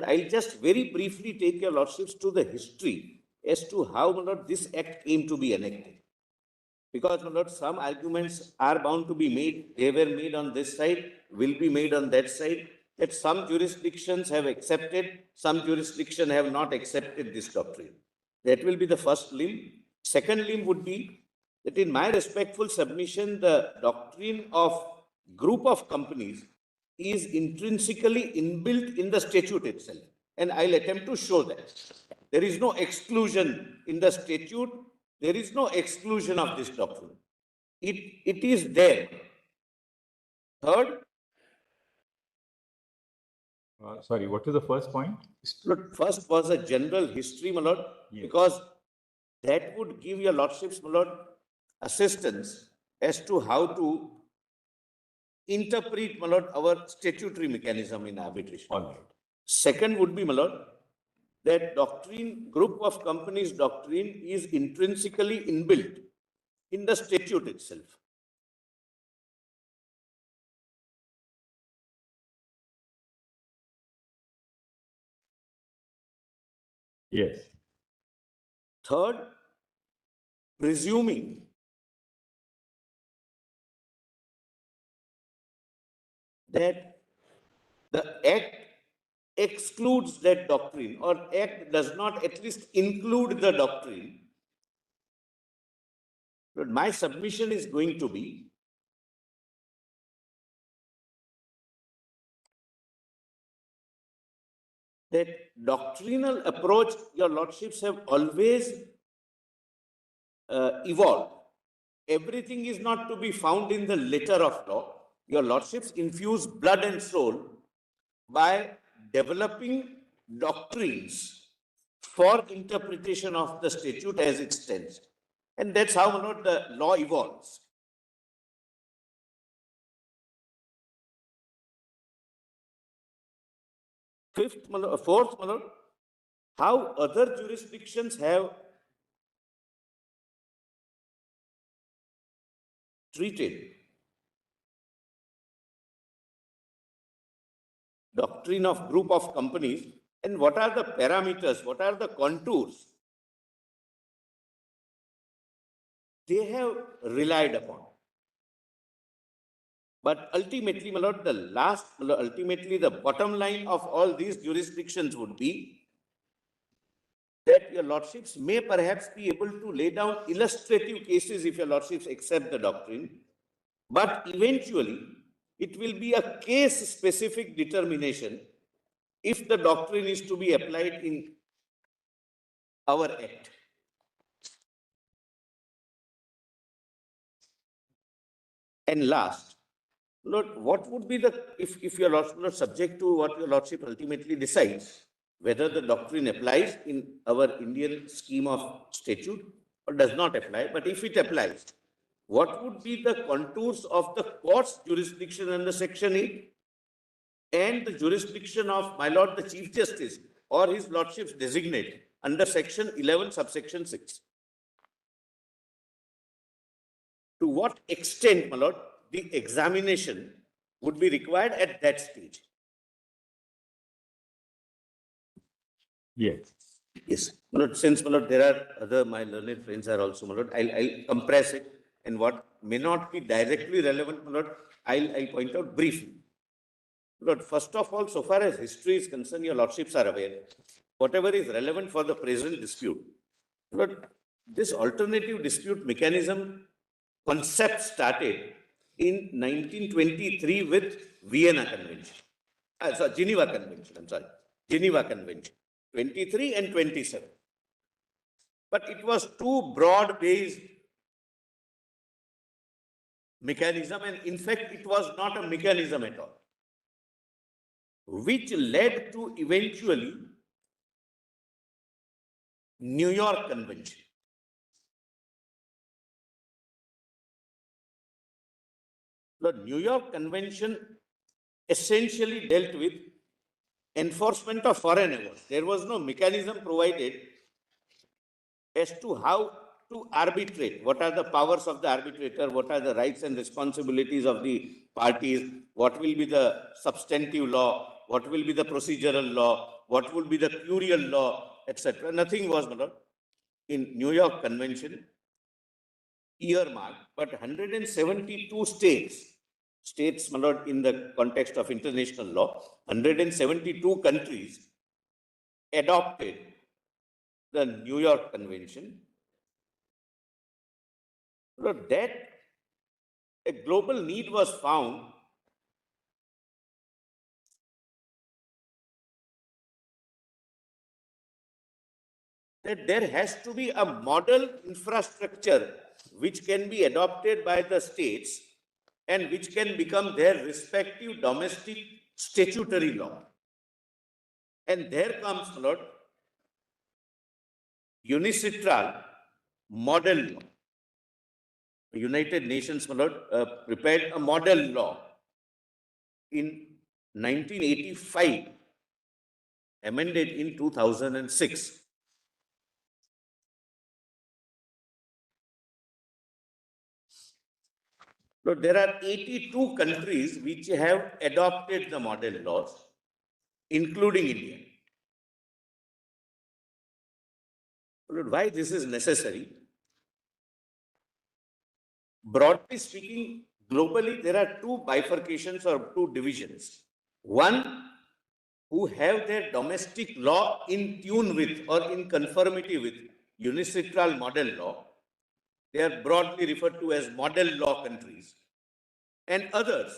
I'll just very briefly take your lordships to the history as to how, my lord, this act came to be enacted. Because, my lord, some arguments are bound to be made. They were made on this side, will be made on that side. That some jurisdictions have accepted, some jurisdictions have not accepted this doctrine. That will be the first limb. Second limb would be that in my respectful submission, the doctrine of group of companies is intrinsically inbuilt in the statute itself. And I'll attempt to show that. There is no exclusion in the statute. There is no exclusion of this doctrine. It is there. Third, sorry, what is the first point? first was a general history, my lord, yes, because that would give your lordships, my lord, assistance as to how to interpret, my lord, our statutory mechanism in arbitration. All right. Second would be, my lord, that doctrine, group of companies doctrine is intrinsically inbuilt in the statute itself. Yes. Third, presuming that the act excludes that doctrine or act does not at least include the doctrine, but my submission is going to be that doctrinal approach, your lordships, have always evolved. Everything is not to be found in the letter of law. Your lordships infuse blood and soul by developing doctrines for interpretation of the statute as it stands. And that's how, my lord, the law evolves. Fourth, my lord, how other jurisdictions have treated doctrine of group of companies and what are the parameters, what are the contours they have relied upon. But ultimately, my lord, ultimately the bottom line of all these jurisdictions would be that your lordships may perhaps be able to lay down illustrative cases if your lordships accept the doctrine, but eventually it will be a case-specific determination if the doctrine is to be applied in our act. And last, Lord, what would be the, if your lordship, subject to what your lordship ultimately decides, whether the doctrine applies in our Indian scheme of statute or does not apply, but if it applies, what would be the contours of the court's jurisdiction under Section 8 and the jurisdiction of my lord the Chief Justice or his lordship's designate under Section 11, subsection 6? To what extent, my lord, the examination would be required at that stage? Yes. Yes. My lord, since, my lord, there are other, my learned friends are also, my lord, I'll compress it, and what may not be directly relevant, my lord, I'll point out briefly. Lord, first of all, so far as history is concerned, your lordships are aware, whatever is relevant for the present dispute. Lord, this alternative dispute mechanism concept started in 1923 with Vienna Convention. Geneva Convention, I'm sorry. Geneva Convention, 23 and 27. But it was too broad-based mechanism, and in fact, it was not a mechanism at all, which led to eventually New York Convention. The New York Convention essentially dealt with enforcement of foreign awards. There was no mechanism provided as to how to arbitrate. What are the powers of the arbitrator? What are the rights and responsibilities of the parties? What will be the substantive law? What will be the procedural law? what would be the curial law, etc. Nothing was, my lord, in New York Convention earmarked, but 172 states, my lord, in the context of international law, 172 countries adopted the New York Convention. So that a global need was found that there has to be a model infrastructure which can be adopted by the states and which can become their respective domestic statutory law. And there comes, my lord, unicitral model law. The United Nations, my lord, prepared a model law in 1985, amended in 2006. So there are 82 countries which have adopted the model laws, including India. Why this is necessary? Broadly speaking, globally, there are two bifurcations or two divisions. One, who have their domestic law in tune with or in conformity with unicitral model law. They are broadly referred to as model law countries. And others,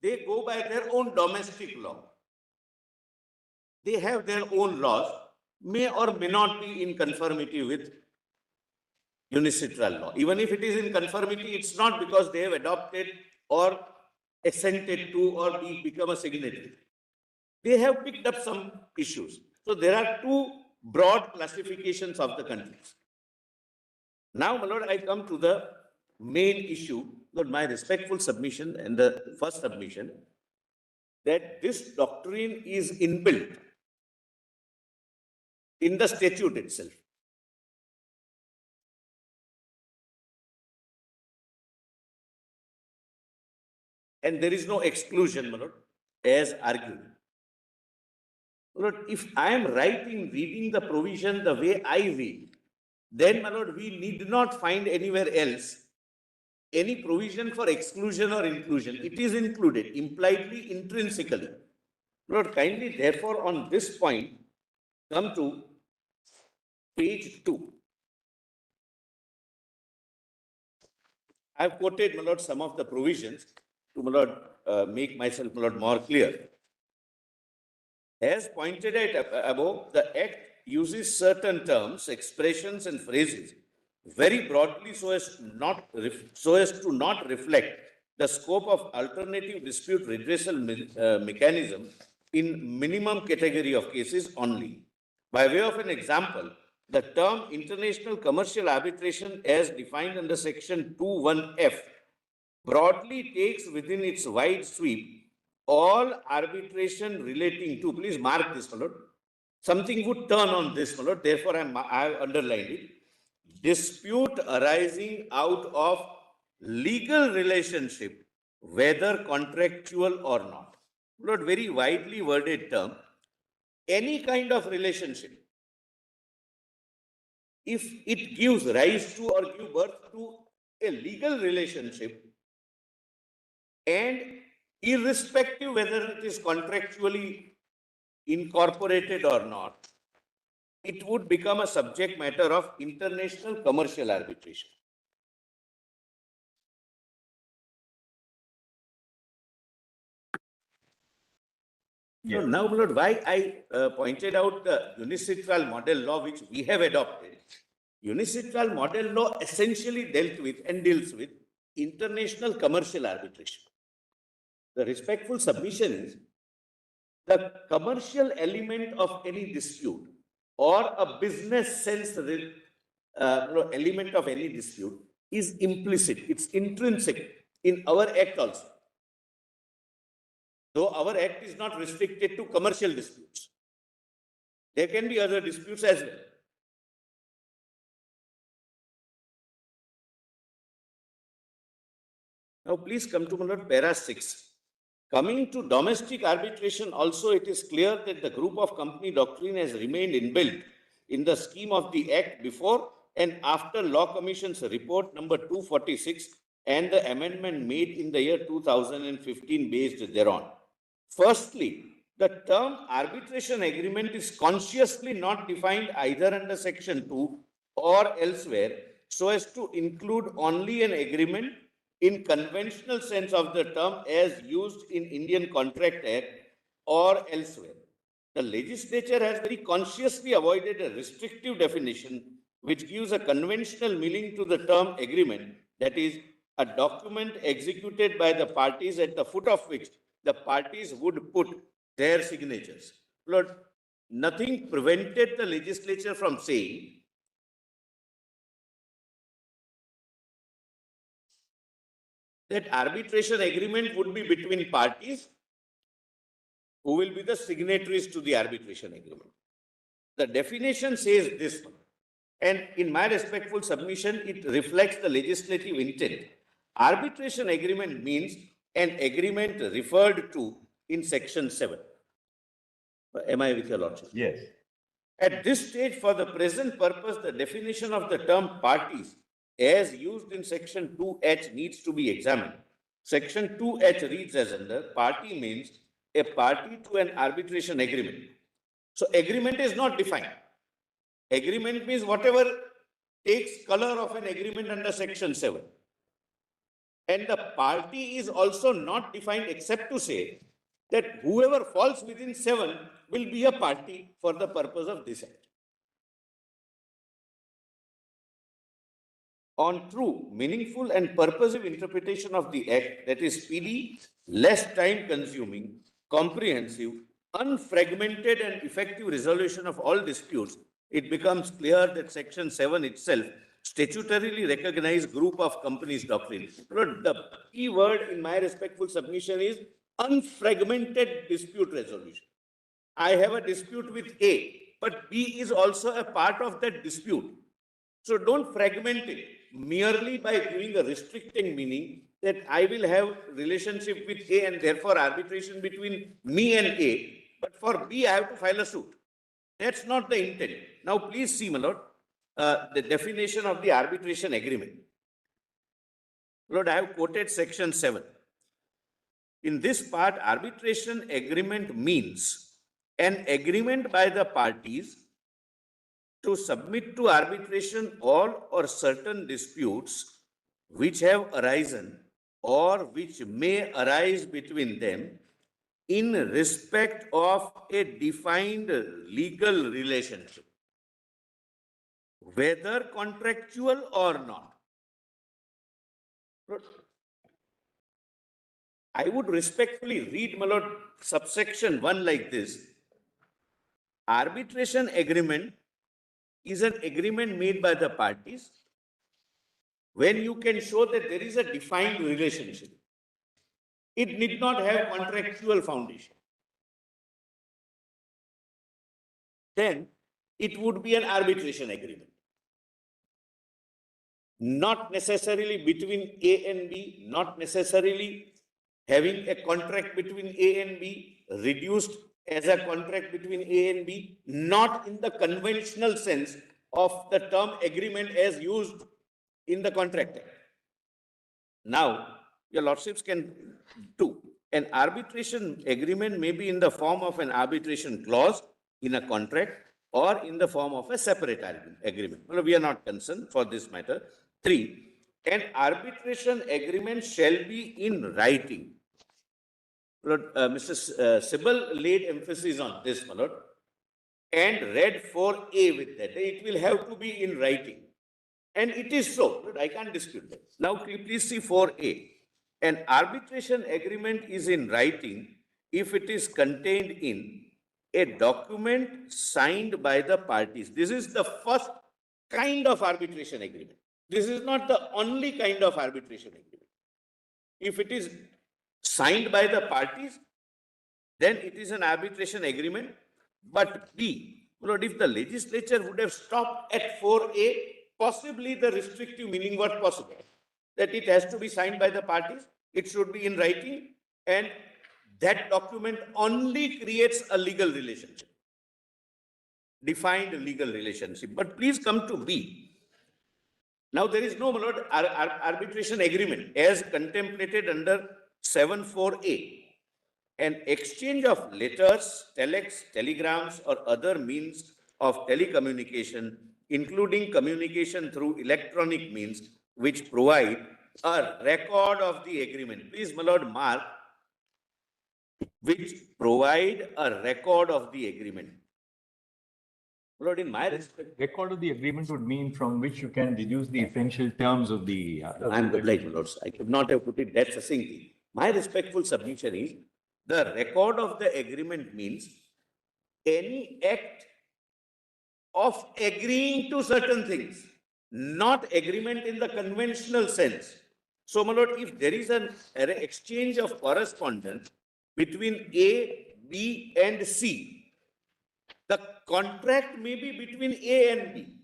they go by their own domestic law. They have their own laws, may or may not be in conformity with unicitral law. Even if it is in conformity, it's not because they have adopted or assented to or become a signatory. They have picked up some issues. So there are two broad classifications of the countries. Now, my lord, I come to the main issue, Lord, my respectful submission and the first submission, that this doctrine is inbuilt in the statute itself. And there is no exclusion, my lord, as argued. Lord, if I am right in reading the provision the way I read, then, my lord, we need not find anywhere else any provision for exclusion or inclusion. It is included impliedly, intrinsically. Lord, kindly, therefore, on this point, come to page 2. I have quoted, my lord, some of the provisions to, my lord, make myself, my lord, more clear. As pointed out above, the Act uses certain terms, expressions, and phrases very broadly so as to not reflect the scope of alternative dispute redressal mechanism in minimum category of cases only. By way of an example, the term international commercial arbitration as defined under section 2(1)(f) broadly takes within its wide sweep all arbitration relating to, please mark this, my lord, something would turn on this, my lord, therefore I have underlined it, dispute arising out of legal relationship, whether contractual or not. Lord, very widely worded term, any kind of relationship, if it gives rise to or give birth to a legal relationship, and irrespective whether it is contractually incorporated or not, it would become a subject matter of international commercial arbitration. So now, Lord, why I pointed out the unicitral model law which we have adopted. Unicitral model law essentially dealt with and deals with international commercial arbitration. The respectful submission is the commercial element of any dispute or a business sense element of any dispute is implicit, it's intrinsic in our act also. Though our act is not restricted to commercial disputes, there can be other disputes as well. Now, please come to para 6, Coming to domestic arbitration, also it is clear that the group of company doctrine has remained inbuilt in the scheme of the Act before and after Law Commission's report number 246 and the amendment made in the year 2015 based thereon. Firstly, the term arbitration agreement is consciously not defined either under Section 2 or elsewhere so as to include only an agreement in conventional sense of the term as used in Indian Contract Act or elsewhere. The legislature has very consciously avoided a restrictive definition which gives a conventional meaning to the term agreement, that is, a document executed by the parties at the foot of which the parties would put their signatures. Lord, nothing prevented the legislature from saying that arbitration agreement would be between parties who will be the signatories to the arbitration agreement. The definition says this one, and in my respectful submission, it reflects the legislative intent. Arbitration agreement means an agreement referred to in Section 7. Am I with your lordship? Yes. At this stage, for the present purpose, the definition of the term parties as used in Section 2H needs to be examined. Section 2H reads as under, party means a party to an arbitration agreement. So agreement is not defined. Agreement means whatever takes color of an agreement under Section 7. And the party is also not defined except to say that whoever falls within 7 will be a party for the purpose of this Act. On true, meaningful and purposive interpretation of the Act, that is speedy, less time consuming, comprehensive, unfragmented and effective resolution of all disputes, it becomes clear that Section 7 itself statutorily recognized Group of Companies Doctrine. The key word in my respectful submission is unfragmented dispute resolution. I have a dispute with A, but B is also a part of that dispute. So don't fragment it merely by giving a restricting meaning that I will have relationship with A and therefore arbitration between me and A, but for B I have to file a suit. That's not the intent. Now please see, my lord, the definition of the arbitration agreement. Lord, I have quoted Section 7. In this part, arbitration agreement means an agreement by the parties to submit to arbitration all or certain disputes which have arisen or which may arise between them in respect of a defined legal relationship, whether contractual or not. I would respectfully read, my lord, subsection 1 like this. Arbitration agreement is an agreement made by the parties when you can show that there is a defined relationship. It need not have contractual foundation. Then it would be an arbitration agreement. Not necessarily between A and B, not necessarily having a contract between A and B, reduced as a contract between A and B, not in the conventional sense of the term agreement as used in the Contract Act. Now, your lordships can do. An arbitration agreement may be in the form of an arbitration clause in a contract or in the form of a separate agreement. Well, we are not concerned for this matter. 3, an arbitration agreement shall be in writing. Mr. Sibal laid emphasis on this, my lord, and read 4A with that. It will have to be in writing. And it is so. I can't dispute that. Now, please see 4A. An arbitration agreement is in writing if it is contained in a document signed by the parties. This is the first kind of arbitration agreement. This is not the only kind of arbitration agreement. If it is signed by the parties, then it is an arbitration agreement. But B, if the legislature would have stopped at 4A, possibly the restrictive meaning was possible. That it has to be signed by the parties, it should be in writing, and that document only creates a legal relationship, defined legal relationship. But please come to B. Now there is no, my lord, arbitration agreement as contemplated under 7(4)(a). An exchange of letters, telex, telegrams, or other means of telecommunication, including communication through electronic means, which provide a record of the agreement. Please, my lord, mark, which provide a record of the agreement. My lord, in my respect, Record of the agreement would mean from which you can deduce the essential terms of the. I am obliged, my lords. I could not have put it that succinctly. My respectful submission is the record of the agreement means any act of agreeing to certain things, not agreement in the conventional sense. So, my lord, if there is an exchange of correspondence between A, B, and C, the contract may be between A and B,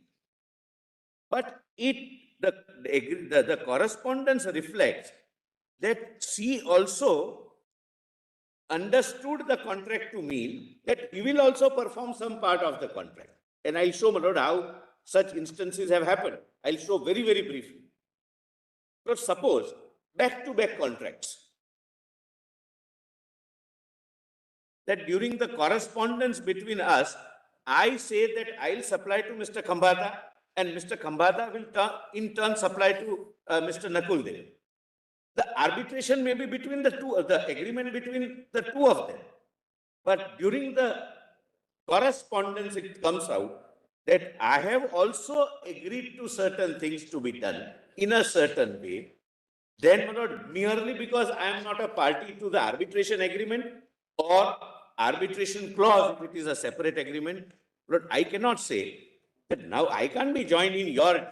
but the correspondence reflects that C also understood the contract to mean that he will also perform some part of the contract. And I'll show, my lord, how such instances have happened. I'll show very, very briefly. But suppose back-to-back contracts, that during the correspondence between us, I say that I'll supply to Mr. Khambhata and Mr. Khambhata will in turn supply to Mr. Nakul Dev. The arbitration may be between the two, the agreement between the two of them. But during the correspondence, it comes out that I have also agreed to certain things to be done in a certain way. Then, not merely because I am not a party to the arbitration agreement or arbitration clause, if it is a separate agreement, but I cannot say that now I can't be joined in your.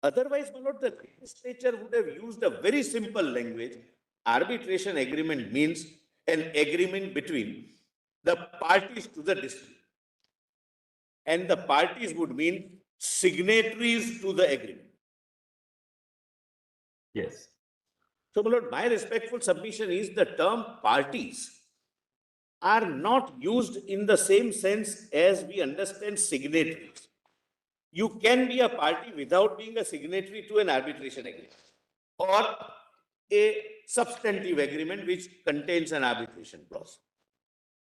Otherwise, my lord, the legislature would have used a very simple language. Arbitration agreement means an agreement between the parties to the dispute. And the parties would mean signatories to the agreement. Yes. So, my lord, my respectful submission is the term parties are not used in the same sense as we understand signatories. You can be a party without being a signatory to an arbitration agreement or a substantive agreement which contains an arbitration clause.